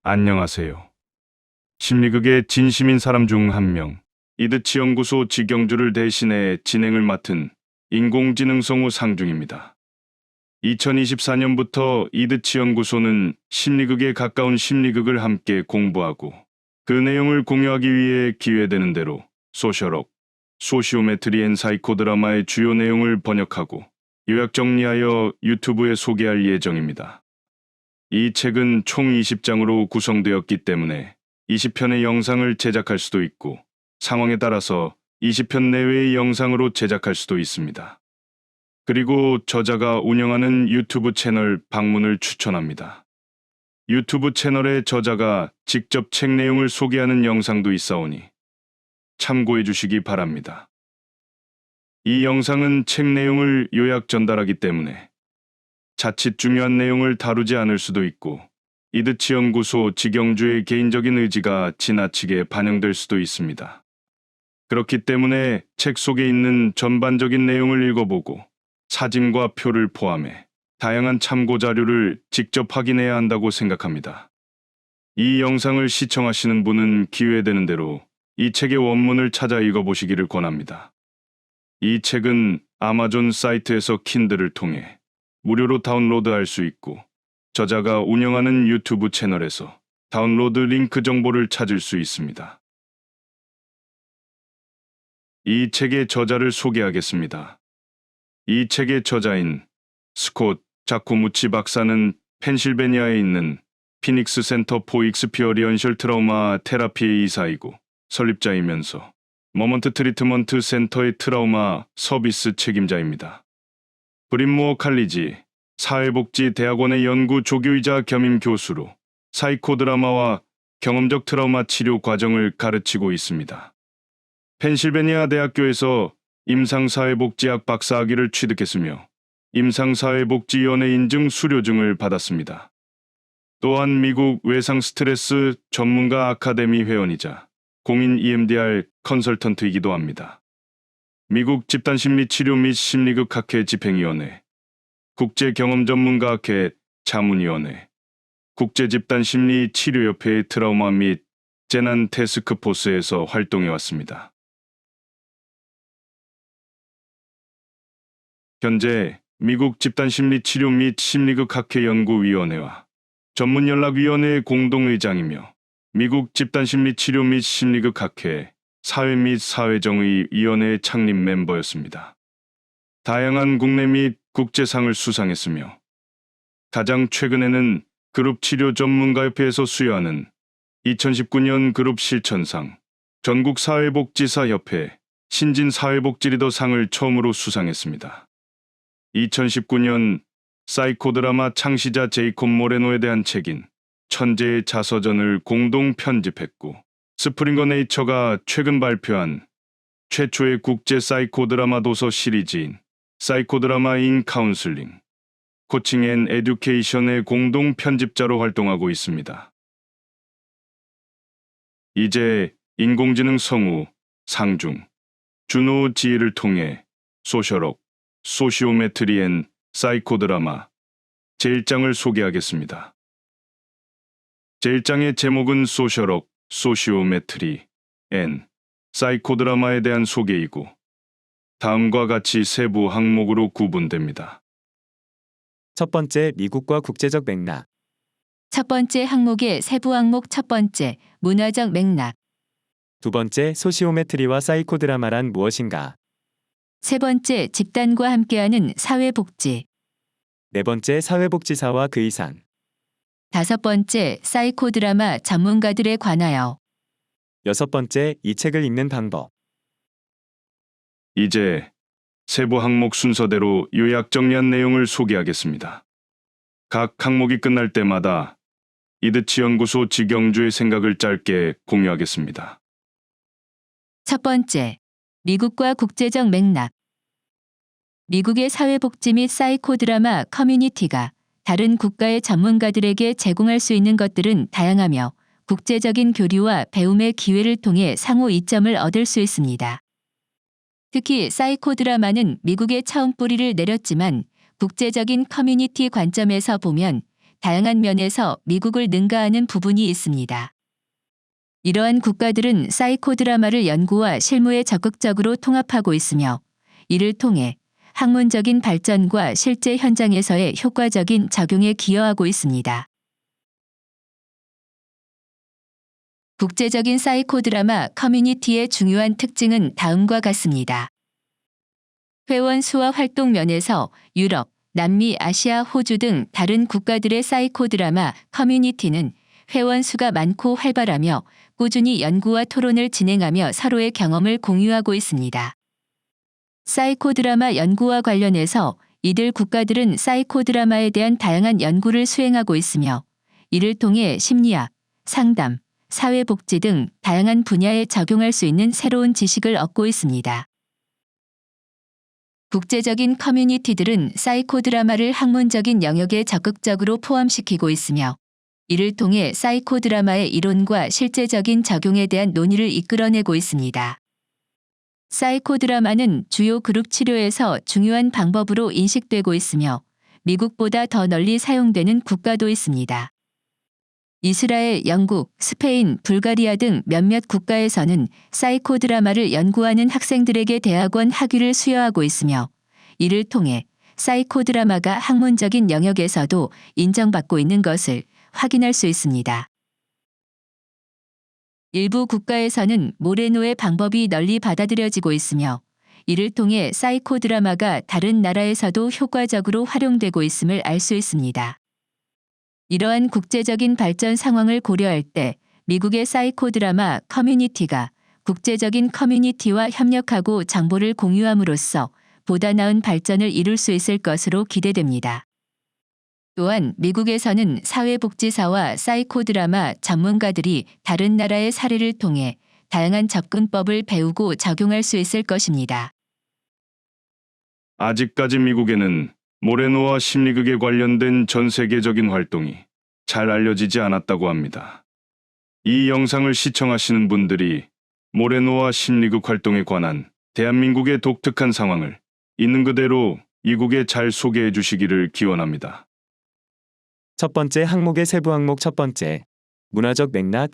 안녕하세요. 심리극의 진심인 사람 중 한 명, 이드치 연구소 직영주를 대신해 진행을 맡은 인공지능 성우 상중입니다. 2024년부터 이드치 연구소는 심리극에 가까운 심리극을 함께 공부하고 그 내용을 공유하기 위해 기회되는 대로 소셜웍, 소시오메트리 앤 사이코 드라마의 주요 내용을 번역하고 요약 정리하여 유튜브에 소개할 예정입니다. 이 책은 총 20장으로 구성되었기 때문에 20편의 영상을 제작할 수도 있고 상황에 따라서 20편 내외의 영상으로 제작할 수도 있습니다. 그리고 저자가 운영하는 유튜브 채널 방문을 추천합니다. 유튜브 채널에 저자가 직접 책 내용을 소개하는 영상도 있사오니 참고해 주시기 바랍니다. 이 영상은 책 내용을 요약 전달하기 때문에 자칫 중요한 내용을 다루지 않을 수도 있고 이드치 연구소 직영주의 개인적인 의지가 지나치게 반영될 수도 있습니다. 그렇기 때문에 책 속에 있는 전반적인 내용을 읽어보고 사진과 표를 포함해 다양한 참고 자료를 직접 확인해야 한다고 생각합니다. 이 영상을 시청하시는 분은 기회되는 대로 이 책의 원문을 찾아 읽어보시기를 권합니다. 이 책은 아마존 사이트에서 킨들을 통해 무료로 다운로드할 수 있고 저자가 운영하는 유튜브 채널에서 다운로드 링크 정보를 찾을 수 있습니다. 이 책의 저자를 소개하겠습니다. 이 책의 저자인 스콧 자코무치 박사는 펜실베니아에 있는 피닉스 센터 포 익스피어리언셜 트라우마 테라피의 이사이고 설립자이면서 머먼트 트리트먼트 센터의 트라우마 서비스 책임자입니다. 브린모어 칼리지 사회복지대학원의 연구 조교이자 겸임 교수로 사이코 드라마와 경험적 트라우마 치료 과정을 가르치고 있습니다. 펜실베니아 대학교에서 임상사회복지학 박사학위를 취득했으며 임상사회복지위원회 인증 수료증을 받았습니다. 또한 미국 외상 스트레스 전문가 아카데미 회원이자 공인 EMDR 컨설턴트이기도 합니다. 미국 집단심리치료 및 심리극학회 집행위원회, 국제경험전문가학회 자문위원회, 국제집단심리치료협회의 트라우마 및 재난 태스크포스에서 활동해왔습니다. 현재 미국 집단심리치료 및 심리극학회 연구위원회와 전문연락위원회의 공동의장이며 미국 집단심리치료 및 심리극학회 사회 및 사회정의위원회의 창립 멤버였습니다. 다양한 국내 및 국제상을 수상했으며 가장 최근에는 그룹치료 전문가협회에서 수여하는 2019년 그룹 실천상, 전국사회복지사협회 신진사회복지리더상을 처음으로 수상했습니다. 2019년 사이코 드라마 창시자 제이콥 모레노에 대한 책인 천재의 자서전을 공동 편집했고 스프링거 네이처가 최근 발표한 최초의 국제 사이코 드라마 도서 시리즈인 사이코 드라마 인 카운슬링, 코칭 앤 에듀케이션의 공동 편집자로 활동하고 있습니다. 이제 인공지능 성우 상중, 준호 지혜를 통해 소셜웍, 소시오메트리 앤 사이코 드라마 제1장을 소개하겠습니다. 제1장의 제목은 소셜웍, 소시오메트리 앤 사이코 드라마에 대한 소개이고 다음과 같이 세부 항목으로 구분됩니다. 첫 번째, 미국과 국제적 맥락. 첫 번째 항목의 세부 항목 첫 번째, 문화적 맥락. 두 번째, 소시오메트리와 사이코 드라마란 무엇인가. 세 번째, 집단과 함께하는 사회복지. 네 번째, 사회복지사와 그 이상. 다섯 번째, 사이코 드라마 전문가들에 관하여. 여섯 번째, 이 책을 읽는 방법. 이제 세부 항목 순서대로 요약 정리한 내용을 소개하겠습니다. 각 항목이 끝날 때마다 이드치 연구소 직영주의 생각을 짧게 공유하겠습니다. 첫 번째, 미국과 국제적 맥락. 미국의 사회복지 및 사이코 드라마 커뮤니티가 다른 국가의 전문가들에게 제공할 수 있는 것들은 다양하며 국제적인 교류와 배움의 기회를 통해 상호 이점을 얻을 수 있습니다. 특히 사이코 드라마는 미국에 처음 뿌리를 내렸지만 국제적인 커뮤니티 관점에서 보면 다양한 면에서 미국을 능가하는 부분이 있습니다. 이러한 국가들은 사이코 드라마를 연구와 실무에 적극적으로 통합하고 있으며 이를 통해 학문적인 발전과 실제 현장에서의 효과적인 적용에 기여하고 있습니다. 국제적인 사이코 드라마 커뮤니티의 중요한 특징은 다음과 같습니다. 회원 수와 활동 면에서 유럽, 남미, 아시아, 호주 등 다른 국가들의 사이코 드라마 커뮤니티는 회원 수가 많고 활발하며 꾸준히 연구와 토론을 진행하며 서로의 경험을 공유하고 있습니다. 사이코 드라마 연구와 관련해서 이들 국가들은 사이코 드라마에 대한 다양한 연구를 수행하고 있으며 이를 통해 심리학, 상담, 사회복지 등 다양한 분야에 적용할 수 있는 새로운 지식을 얻고 있습니다. 국제적인 커뮤니티들은 사이코 드라마를 학문적인 영역에 적극적으로 포함시키고 있으며 이를 통해 사이코 드라마의 이론과 실제적인 적용에 대한 논의를 이끌어내고 있습니다. 사이코 드라마는 주요 그룹 치료에서 중요한 방법으로 인식되고 있으며 미국보다 더 널리 사용되는 국가도 있습니다. 이스라엘, 영국, 스페인, 불가리아 등 몇몇 국가에서는 사이코 드라마를 연구하는 학생들에게 대학원 학위를 수여하고 있으며 이를 통해 사이코 드라마가 학문적인 영역에서도 인정받고 있는 것을 확인할 수 있습니다. 일부 국가에서는 모레노의 방법이 널리 받아들여지고 있으며 이를 통해 사이코 드라마가 다른 나라에서도 효과적으로 활용되고 있음을 알 수 있습니다. 이러한 국제적인 발전 상황을 고려할 때 미국의 사이코 드라마 커뮤니티가 국제적인 커뮤니티와 협력하고 정보를 공유함으로써 보다 나은 발전을 이룰 수 있을 것으로 기대됩니다. 또한 미국에서는 사회복지사와 사이코 드라마 전문가들이 다른 나라의 사례를 통해 다양한 접근법을 배우고 적용할 수 있을 것입니다. 아직까지 미국에는 모레노와 심리극에 관련된 전 세계적인 활동이 잘 알려지지 않았다고 합니다. 이 영상을 시청하시는 분들이 모레노와 심리극 활동에 관한 대한민국의 독특한 상황을 있는 그대로 이국에 잘 소개해 주시기를 기원합니다. 첫 번째 항목의 세부 항목 첫 번째, 문화적 맥락.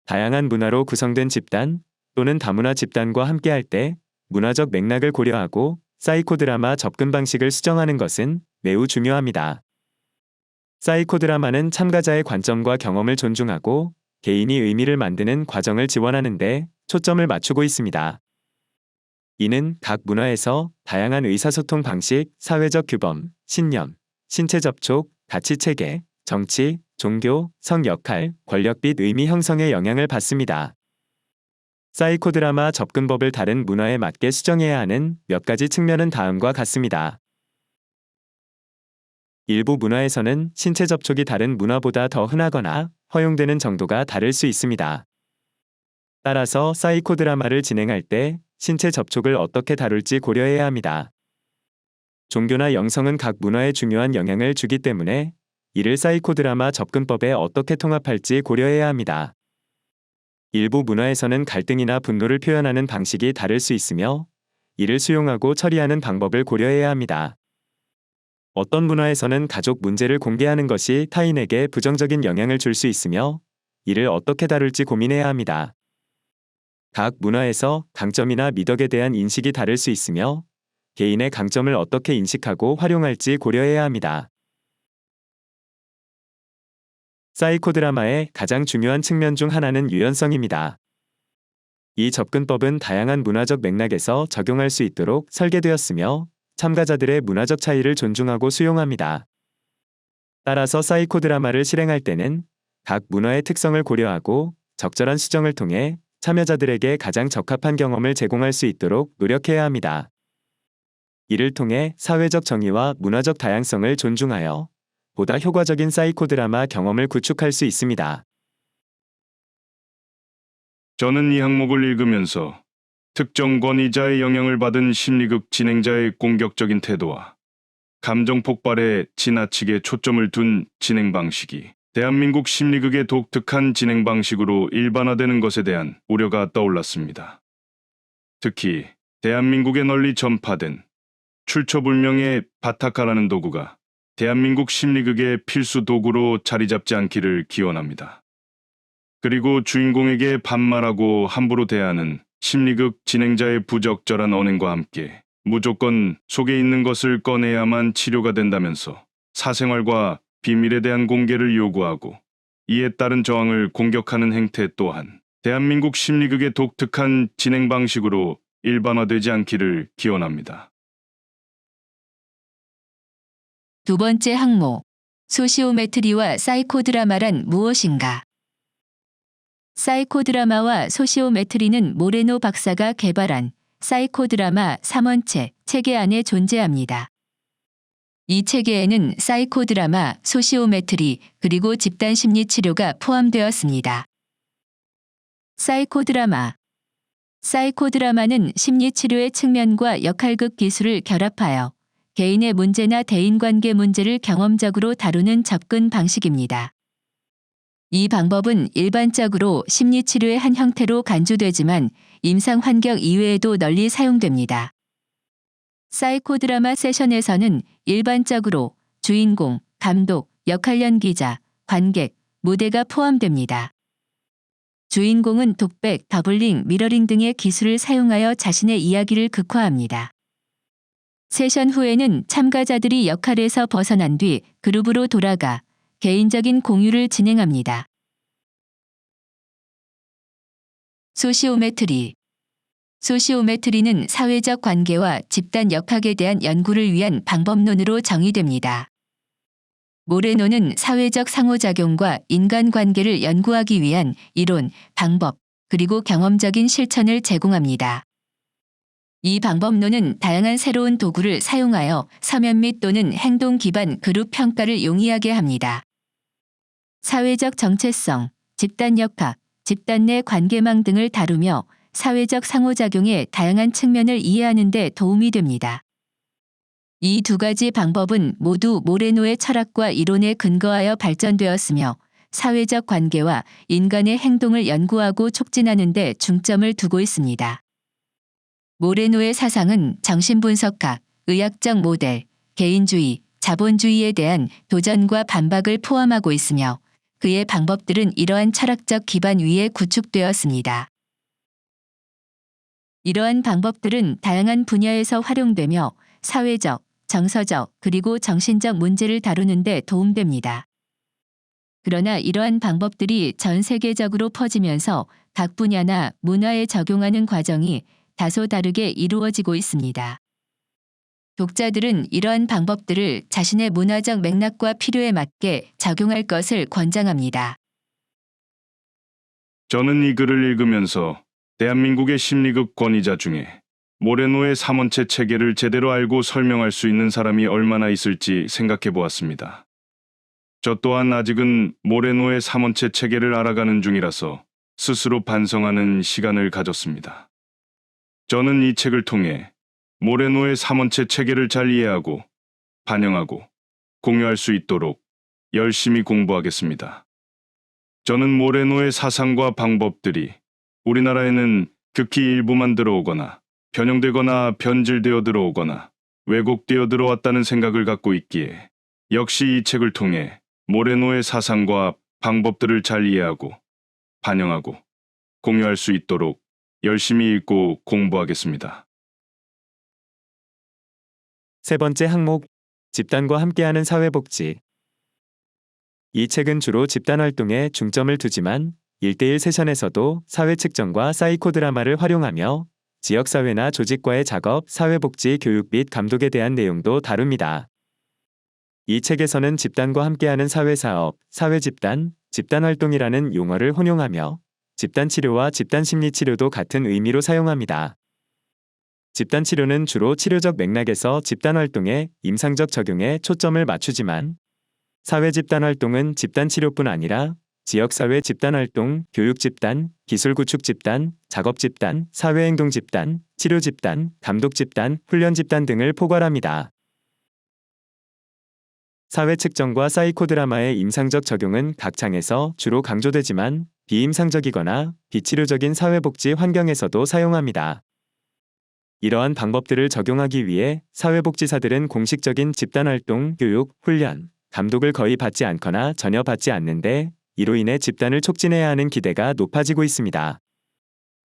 다양한 문화로 구성된 집단 또는 다문화 집단과 함께할 때 문화적 맥락을 고려하고 사이코 드라마 접근 방식을 수정하는 것은 매우 중요합니다. 사이코 드라마는 참가자의 관점과 경험을 존중하고 개인이 의미를 만드는 과정을 지원하는 데 초점을 맞추고 있습니다. 이는 각 문화에서 다양한 의사소통 방식, 사회적 규범, 신념, 신체 접촉, 가치 체계, 정치, 종교, 성 역할, 권력 및 의미 형성에 영향을 받습니다. 사이코 드라마 접근법을 다른 문화에 맞게 수정해야 하는 몇 가지 측면은 다음과 같습니다. 일부 문화에서는 신체 접촉이 다른 문화보다 더 흔하거나 허용되는 정도가 다를 수 있습니다. 따라서 사이코 드라마를 진행할 때 신체 접촉을 어떻게 다룰지 고려해야 합니다. 종교나 영성은 각 문화에 중요한 영향을 주기 때문에 이를 사이코 드라마 접근법에 어떻게 통합할지 고려해야 합니다. 일부 문화에서는 갈등이나 분노를 표현하는 방식이 다를 수 있으며 이를 수용하고 처리하는 방법을 고려해야 합니다. 어떤 문화에서는 가족 문제를 공개하는 것이 타인에게 부정적인 영향을 줄 수 있으며 이를 어떻게 다룰지 고민해야 합니다. 각 문화에서 강점이나 미덕에 대한 인식이 다를 수 있으며 개인의 강점을 어떻게 인식하고 활용할지 고려해야 합니다. 사이코 드라마의 가장 중요한 측면 중 하나는 유연성입니다. 이 접근법은 다양한 문화적 맥락에서 적용할 수 있도록 설계되었으며 참가자들의 문화적 차이를 존중하고 수용합니다. 따라서 사이코 드라마를 실행할 때는 각 문화의 특성을 고려하고 적절한 수정을 통해 참여자들에게 가장 적합한 경험을 제공할 수 있도록 노력해야 합니다. 이를 통해 사회적 정의와 문화적 다양성을 존중하여 보다 효과적인 사이코 드라마 경험을 구축할 수 있습니다. 저는 이 항목을 읽으면서 특정 권위자의 영향을 받은 심리극 진행자의 공격적인 태도와 감정 폭발에 지나치게 초점을 둔 진행 방식이 대한민국 심리극의 독특한 진행 방식으로 일반화되는 것에 대한 우려가 떠올랐습니다. 특히 대한민국에 널리 전파된 출처불명의 바타카라는 도구가 대한민국 심리극의 필수 도구로 자리 잡지 않기를 기원합니다. 그리고 주인공에게 반말하고 함부로 대하는 심리극 진행자의 부적절한 언행과 함께 무조건 속에 있는 것을 꺼내야만 치료가 된다면서 사생활과 비밀에 대한 공개를 요구하고 이에 따른 저항을 공격하는 행태 또한 대한민국 심리극의 독특한 진행 방식으로 일반화되지 않기를 기원합니다. 두 번째 항목, 소시오메트리와 사이코드라마란 무엇인가? 사이코드라마와 소시오메트리는 모레노 박사가 개발한 사이코드라마 3원체 체계 안에 존재합니다. 이 체계에는 사이코드라마, 소시오메트리, 그리고 집단 심리 치료가 포함되었습니다. 사이코드라마는 심리 치료의 측면과 역할극 기술을 결합하여 개인의 문제나 대인관계 문제를 경험적으로 다루는 접근 방식입니다. 이 방법은 일반적으로 심리치료의 한 형태로 간주되지만 임상 환경 이외에도 널리 사용됩니다. 사이코드라마 세션에서는 일반적으로 주인공, 감독, 역할 연기자, 관객, 무대가 포함됩니다. 주인공은 독백, 더블링, 미러링 등의 기술을 사용하여 자신의 이야기를 극화합니다. 세션 후에는 참가자들이 역할에서 벗어난 뒤 그룹으로 돌아가 개인적인 공유를 진행합니다. 소시오메트리는 사회적 관계와 집단 역학에 대한 연구를 위한 방법론으로 정의됩니다. 모레노는 사회적 상호작용과 인간관계를 연구하기 위한 이론, 방법, 그리고 경험적인 실천을 제공합니다. 이 방법론은 다양한 새로운 도구를 사용하여 서면 및 또는 행동 기반 그룹 평가를 용이하게 합니다. 사회적 정체성, 집단 역학, 집단 내 관계망 등을 다루며 사회적 상호작용의 다양한 측면을 이해하는 데 도움이 됩니다. 이 두 가지 방법은 모두 모레노의 철학과 이론에 근거하여 발전되었으며 사회적 관계와 인간의 행동을 연구하고 촉진하는 데 중점을 두고 있습니다. 모레노의 사상은 정신분석학, 의학적 모델, 개인주의, 자본주의에 대한 도전과 반박을 포함하고 있으며 그의 방법들은 이러한 철학적 기반 위에 구축되었습니다. 이러한 방법들은 다양한 분야에서 활용되며 사회적, 정서적, 그리고 정신적 문제를 다루는 데 도움됩니다. 그러나 이러한 방법들이 전 세계적으로 퍼지면서 각 분야나 문화에 적용하는 과정이 다소 다르게 이루어지고 있습니다. 독자들은 이러한 방법들을 자신의 문화적 맥락과 필요에 맞게 적용할 것을 권장합니다. 저는 이 글을 읽으면서 대한민국의 심리극 권위자 중에 모레노의 3원체 체계를 제대로 알고 설명할 수 있는 사람이 얼마나 있을지 생각해 보았습니다. 저 또한 아직은 모레노의 3원체 체계를 알아가는 중이라서 스스로 반성하는 시간을 가졌습니다. 저는 이 책을 통해 모레노의 3원체 체계를 잘 이해하고 반영하고 공유할 수 있도록 열심히 공부하겠습니다. 저는 모레노의 사상과 방법들이 우리나라에는 극히 일부만 들어오거나 변형되거나 변질되어 들어오거나 왜곡되어 들어왔다는 생각을 갖고 있기에 역시 이 책을 통해 모레노의 사상과 방법들을 잘 이해하고 반영하고 공유할 수 있도록 열심히 읽고 공부하겠습니다. 세 번째 항목, 집단과 함께하는 사회복지. 이 책은 주로 집단 활동에 중점을 두지만 1대1 세션에서도 사회 측정과 사이코드라마를 활용하며 지역사회나 조직과의 작업, 사회복지, 교육 및 감독에 대한 내용도 다룹니다. 이 책에서는 집단과 함께하는 사회사업, 사회집단, 집단활동이라는 용어를 혼용하며 집단치료와 집단심리치료도 같은 의미로 사용합니다. 집단치료는 주로 치료적 맥락에서 집단활동의 임상적 적용에 초점을 맞추지만 사회집단활동은 집단치료뿐 아니라 지역사회 집단활동, 교육집단, 기술구축집단, 작업집단, 사회행동집단, 치료집단, 감독집단, 훈련집단 등을 포괄합니다. 사회측정과 사이코드라마의 임상적 적용은 각 장에서 주로 강조되지만 비임상적이거나 비치료적인 사회복지 환경에서도 사용합니다. 이러한 방법들을 적용하기 위해 사회복지사들은 공식적인 집단활동, 교육, 훈련, 감독을 거의 받지 않거나 전혀 받지 않는데 이로 인해 집단을 촉진해야 하는 기대가 높아지고 있습니다.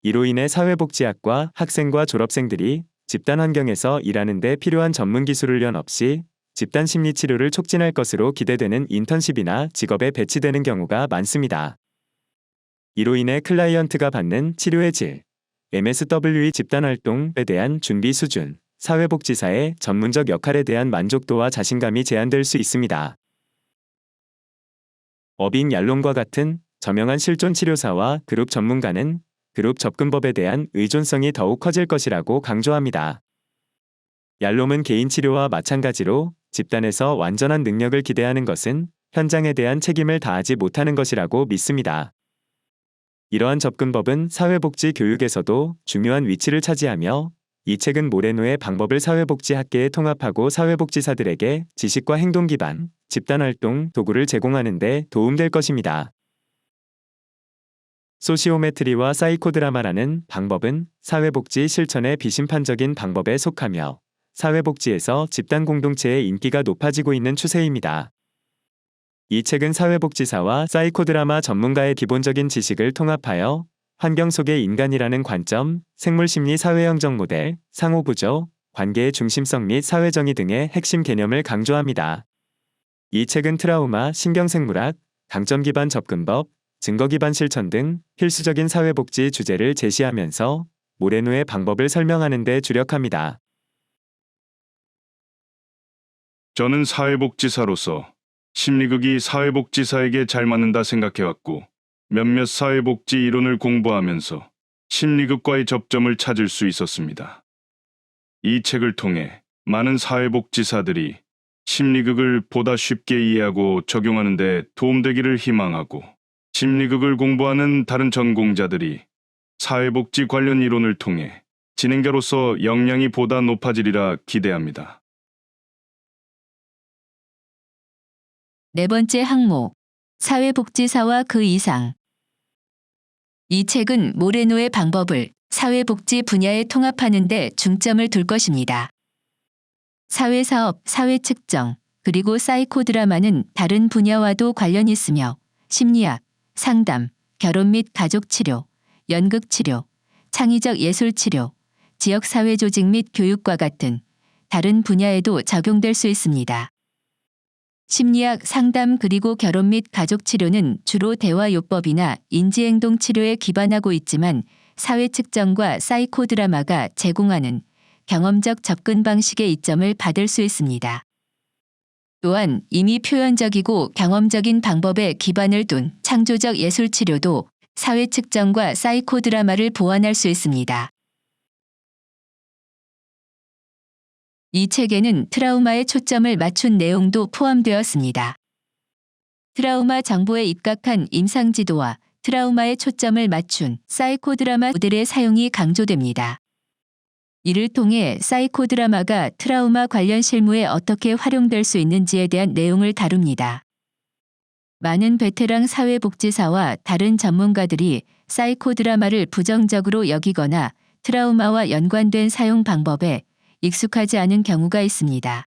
이로 인해 사회복지학과 학생과 졸업생들이 집단 환경에서 일하는 데 필요한 전문 기술 훈련 없이 집단 심리 치료를 촉진할 것으로 기대되는 인턴십이나 직업에 배치되는 경우가 많습니다. 이로 인해 클라이언트가 받는 치료의 질, MSW의 집단활동에 대한 준비 수준, 사회복지사의 전문적 역할에 대한 만족도와 자신감이 제한될 수 있습니다. 어빙 얄론과 같은 저명한 실존 치료사와 그룹 전문가는 그룹 접근법에 대한 의존성이 더욱 커질 것이라고 강조합니다. 얄롬은 개인 치료와 마찬가지로 집단에서 완전한 능력을 기대하는 것은 현장에 대한 책임을 다하지 못하는 것이라고 믿습니다. 이러한 접근법은 사회복지 교육에서도 중요한 위치를 차지하며 이 책은 모레노의 방법을 사회복지학계에 통합하고 사회복지사들에게 지식과 행동 기반, 집단활동 도구를 제공하는 데 도움될 것입니다. 소시오메트리와 사이코드라마라는 방법은 사회복지 실천의 비심판적인 방법에 속하며 사회복지에서 집단 공동체의 인기가 높아지고 있는 추세입니다. 이 책은 사회복지사와 사이코드라마 전문가의 기본적인 지식을 통합하여 환경 속의 인간이라는 관점, 생물심리 사회형적 모델, 상호구조, 관계의 중심성 및 사회정의 등의 핵심 개념을 강조합니다. 이 책은 트라우마, 신경생물학, 강점 기반 접근법, 증거 기반 실천 등 필수적인 사회복지 주제를 제시하면서 모레노의 방법을 설명하는 데 주력합니다. 저는 사회복지사로서 심리극이 사회복지사에게 잘 맞는다 생각해왔고 몇몇 사회복지 이론을 공부하면서 심리극과의 접점을 찾을 수 있었습니다. 이 책을 통해 많은 사회복지사들이 심리극을 보다 쉽게 이해하고 적용하는 데 도움되기를 희망하고 심리극을 공부하는 다른 전공자들이 사회복지 관련 이론을 통해 진행자로서 역량이 보다 높아지리라 기대합니다. 네 번째 항목, 사회복지사와 그 이상. 이 책은 모레노의 방법을 사회복지 분야에 통합하는 데 중점을 둘 것입니다. 사회사업, 사회측정, 그리고 사이코드라마는 다른 분야와도 관련이 있으며 심리학, 상담, 결혼 및 가족치료, 연극치료, 창의적 예술치료, 지역사회조직 및 교육과 같은 다른 분야에도 적용될 수 있습니다. 심리학, 상담 그리고 결혼 및 가족치료는 주로 대화요법이나 인지행동 치료에 기반하고 있지만 사회측정과 사이코드라마가 제공하는 경험적 접근 방식의 이점을 받을 수 있습니다. 또한 이미 표현적이고 경험적인 방법에 기반을 둔 창조적 예술치료도 사회측정과 사이코드라마를 보완할 수 있습니다. 이 책에는 트라우마에 초점을 맞춘 내용도 포함되었습니다. 트라우마 정보에 입각한 임상지도와 트라우마에 초점을 맞춘 사이코드라마 모델의 사용이 강조됩니다. 이를 통해 사이코드라마가 트라우마 관련 실무에 어떻게 활용될 수 있는지에 대한 내용을 다룹니다. 많은 베테랑 사회복지사와 다른 전문가들이 사이코드라마를 부정적으로 여기거나 트라우마와 연관된 사용 방법에 익숙하지 않은 경우가 있습니다.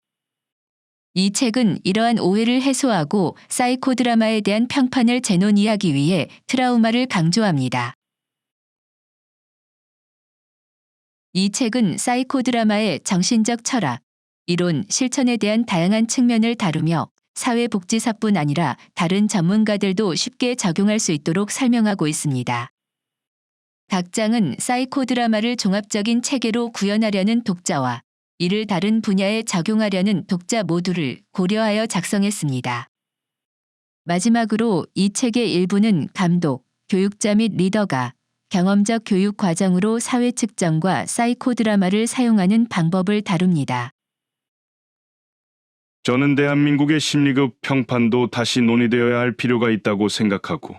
이 책은 이러한 오해를 해소하고 사이코드라마에 대한 평판을 재논의하기 위해 트라우마를 강조합니다. 이 책은 사이코드라마의 정신적 철학, 이론, 실천에 대한 다양한 측면을 다루며 사회복지사뿐 아니라 다른 전문가들도 쉽게 적용할 수 있도록 설명하고 있습니다. 각 장은 사이코드라마를 종합적인 체계로 구현하려는 독자와 이를 다른 분야에 적용하려는 독자 모두를 고려하여 작성했습니다. 마지막으로 이 책의 일부는 감독, 교육자 및 리더가 경험적 교육 과정으로 사회측정과 사이코드라마를 사용하는 방법을 다룹니다. 저는 대한민국의 심리극 평판도 다시 논의되어야 할 필요가 있다고 생각하고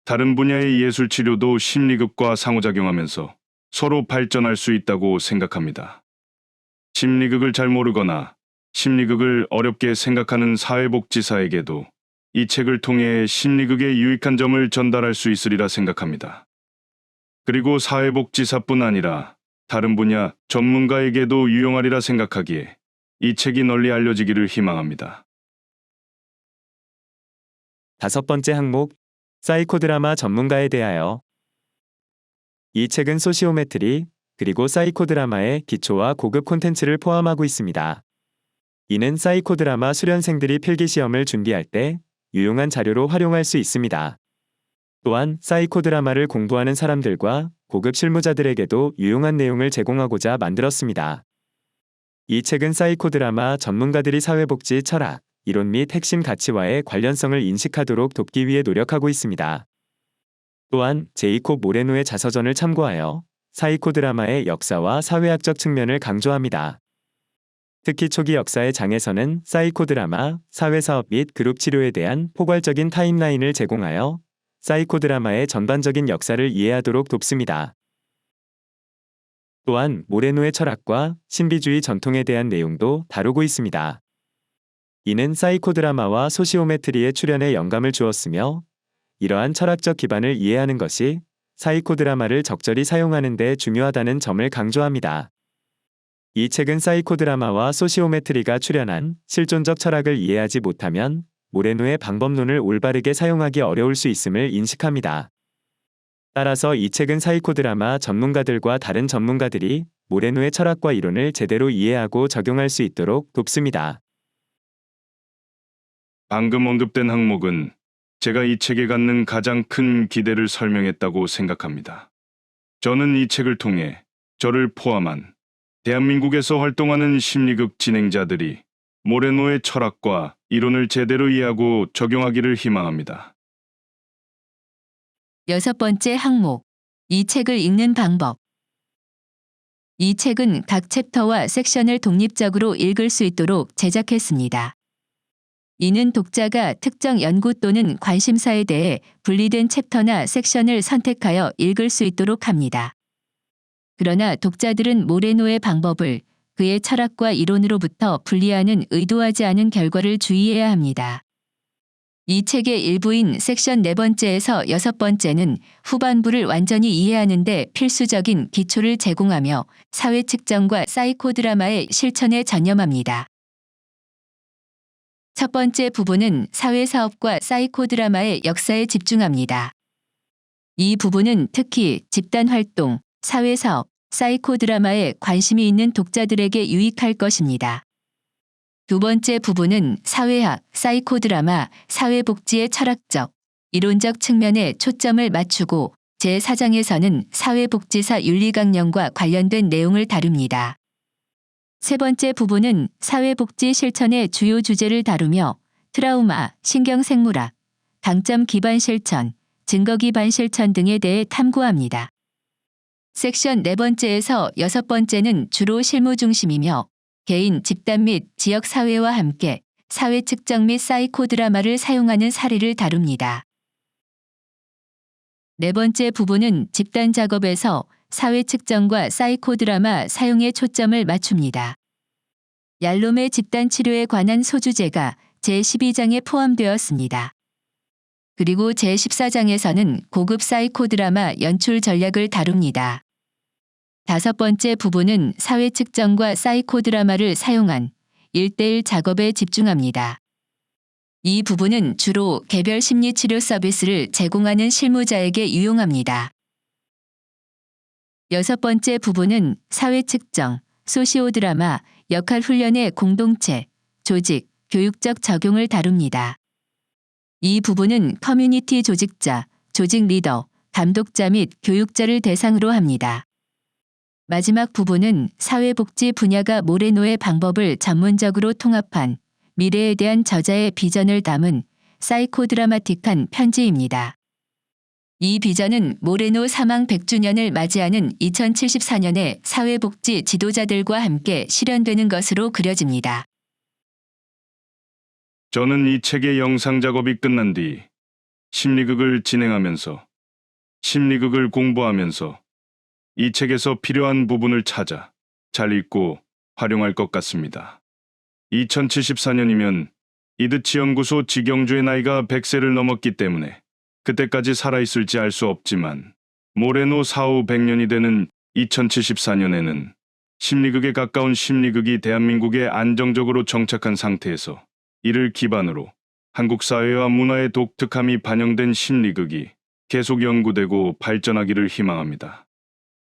다른 분야의 예술치료도 심리극과 상호작용하면서 서로 발전할 수 있다고 생각합니다. 심리극을 잘 모르거나 심리극을 어렵게 생각하는 사회복지사에게도 이 책을 통해 심리극의 유익한 점을 전달할 수 있으리라 생각합니다. 그리고 사회복지사뿐 아니라 다른 분야 전문가에게도 유용하리라 생각하기에 이 책이 널리 알려지기를 희망합니다. 5번째 항목, 사이코드라마 전문가에 대하여. 이 책은 소시오메트리, 그리고 사이코드라마의 기초와 고급 콘텐츠를 포함하고 있습니다. 이는 사이코드라마 수련생들이 필기시험을 준비할 때 유용한 자료로 활용할 수 있습니다. 또한 사이코드라마를 공부하는 사람들과 고급 실무자들에게도 유용한 내용을 제공하고자 만들었습니다. 이 책은 사이코드라마 전문가들이 사회복지 철학, 이론 및 핵심 가치와의 관련성을 인식하도록 돕기 위해 노력하고 있습니다. 또한 제이콥 모레노의 자서전을 참고하여 사이코드라마의 역사와 사회학적 측면을 강조합니다. 특히 초기 역사의 장에서는 사이코드라마, 사회사업 및 그룹 치료에 대한 포괄적인 타임라인을 제공하여 사이코드라마의 전반적인 역사를 이해하도록 돕습니다. 또한 모레노의 철학과 신비주의 전통에 대한 내용도 다루고 있습니다. 이는 사이코드라마와 소시오메트리의 출현에 영감을 주었으며 이러한 철학적 기반을 이해하는 것이 사이코드라마를 적절히 사용하는 데 중요하다는 점을 강조합니다. 이 책은 사이코드라마와 소시오메트리가 출현한 실존적 철학을 이해하지 못하면 모레노의 방법론을 올바르게 사용하기 어려울 수 있음을 인식합니다. 따라서 이 책은 사이코드라마 전문가들과 다른 전문가들이 모레노의 철학과 이론을 제대로 이해하고 적용할 수 있도록 돕습니다. 방금 언급된 항목은 제가 이 책에 갖는 가장 큰 기대를 설명했다고 생각합니다. 저는 이 책을 통해 저를 포함한 대한민국에서 활동하는 심리극 진행자들이 모레노의 철학과 이론을 제대로 이해하고 적용하기를 희망합니다. 6번째 항목, 이 책을 읽는 방법. 이 책은 각 챕터와 섹션을 독립적으로 읽을 수 있도록 제작했습니다. 이는 독자가 특정 연구 또는 관심사에 대해 분리된 챕터나 섹션을 선택하여 읽을 수 있도록 합니다. 그러나 독자들은 모레노의 방법을 그의 철학과 이론으로부터 분리하는 의도하지 않은 결과를 주의해야 합니다. 이 책의 일부인 섹션 4번째에서 6번째는 후반부를 완전히 이해하는 데 필수적인 기초를 제공하며 사회 측정과 사이코드라마의 실천에 전념합니다. 첫 번째 부분은 사회사업과 사이코드라마의 역사에 집중합니다. 이 부분은 특히 집단활동, 사회사업, 사이코드라마에 관심이 있는 독자들에게 유익할 것입니다. 두 번째 부분은 사회학, 사이코드라마, 사회복지의 철학적, 이론적 측면에 초점을 맞추고 제4장에서는 사회복지사 윤리강령과 관련된 내용을 다룹니다. 세 번째 부분은 사회복지 실천의 주요 주제를 다루며 트라우마, 신경생물학, 강점 기반 실천, 증거 기반 실천 등에 대해 탐구합니다. 섹션 4번째에서 6번째는 주로 실무 중심이며 개인, 집단 및 지역 사회와 함께 사회 측정 및 사이코드라마를 사용하는 사례를 다룹니다. 네 번째 부분은 집단 작업에서 사회 측정과 사이코드라마 사용에 초점을 맞춥니다. 얄롬의 집단 치료에 관한 소주제가 제12장에 포함되었습니다. 그리고 제14장에서는 고급 사이코드라마 연출 전략을 다룹니다. 다섯 번째 부분은 사회 측정과 사이코드라마를 사용한 1:1 작업에 집중합니다. 이 부분은 주로 개별 심리치료 서비스를 제공하는 실무자에게 유용합니다. 여섯 번째 부분은 사회 측정, 소시오드라마, 역할 훈련의 공동체, 조직, 교육적 적용을 다룹니다. 이 부분은 커뮤니티 조직자, 조직 리더, 감독자 및 교육자를 대상으로 합니다. 마지막 부분은 사회복지 분야가 모레노의 방법을 전문적으로 통합한 미래에 대한 저자의 비전을 담은 사이코드라마틱한 편지입니다. 이 비전은 모레노 사망 100주년을 맞이하는 2074년에 사회복지 지도자들과 함께 실현되는 것으로 그려집니다. 저는 이 책의 영상 작업이 끝난 뒤 심리극을 진행하면서 심리극을 공부하면서 이 책에서 필요한 부분을 찾아 잘 읽고 활용할 것 같습니다. 2074년이면 이드치 연구소 직영주의 나이가 100세를 넘었기 때문에 그때까지 살아있을지 알 수 없지만 모레노 사후 100년이 되는 2074년에는 심리극에 가까운 심리극이 대한민국에 안정적으로 정착한 상태에서 이를 기반으로 한국 사회와 문화의 독특함이 반영된 심리극이 계속 연구되고 발전하기를 희망합니다.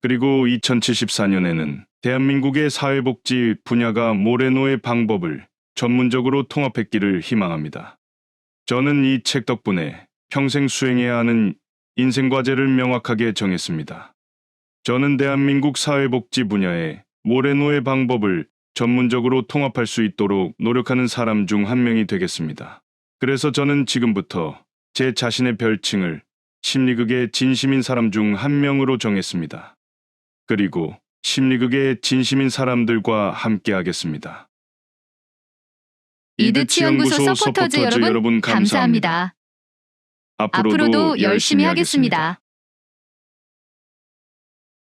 그리고 2074년에는 대한민국의 사회복지 분야가 모레노의 방법을 전문적으로 통합했기를 희망합니다. 저는 이 책 덕분에 평생 수행해야 하는 인생과제를 명확하게 정했습니다. 저는 대한민국 사회복지 분야의 모레노의 방법을 전문적으로 통합할 수 있도록 노력하는 사람 중 한 명이 되겠습니다. 그래서 저는 지금부터 제 자신의 별칭을 심리극의 진심인 사람 중 한 명으로 정했습니다. 그리고 심리극의 진심인 사람들과 함께 하겠습니다. 이드치 연구소 서포터즈 여러분 감사합니다. 앞으로도 열심히 하겠습니다.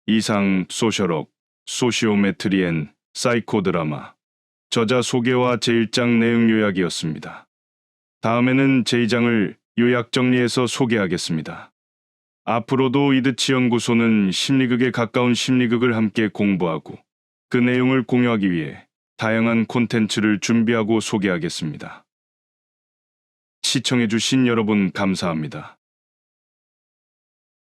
이상 소셜옥, 소시오메트리 앤 사이코드라마 저자 소개와 제1장 내용 요약이었습니다. 다음에는 제2장을 요약 정리해서 소개하겠습니다. 앞으로도 이드치 연구소는 심리극에 가까운 심리극을 함께 공부하고 그 내용을 공유하기 위해 다양한 콘텐츠를 준비하고 소개하겠습니다. 시청해주신 여러분 감사합니다.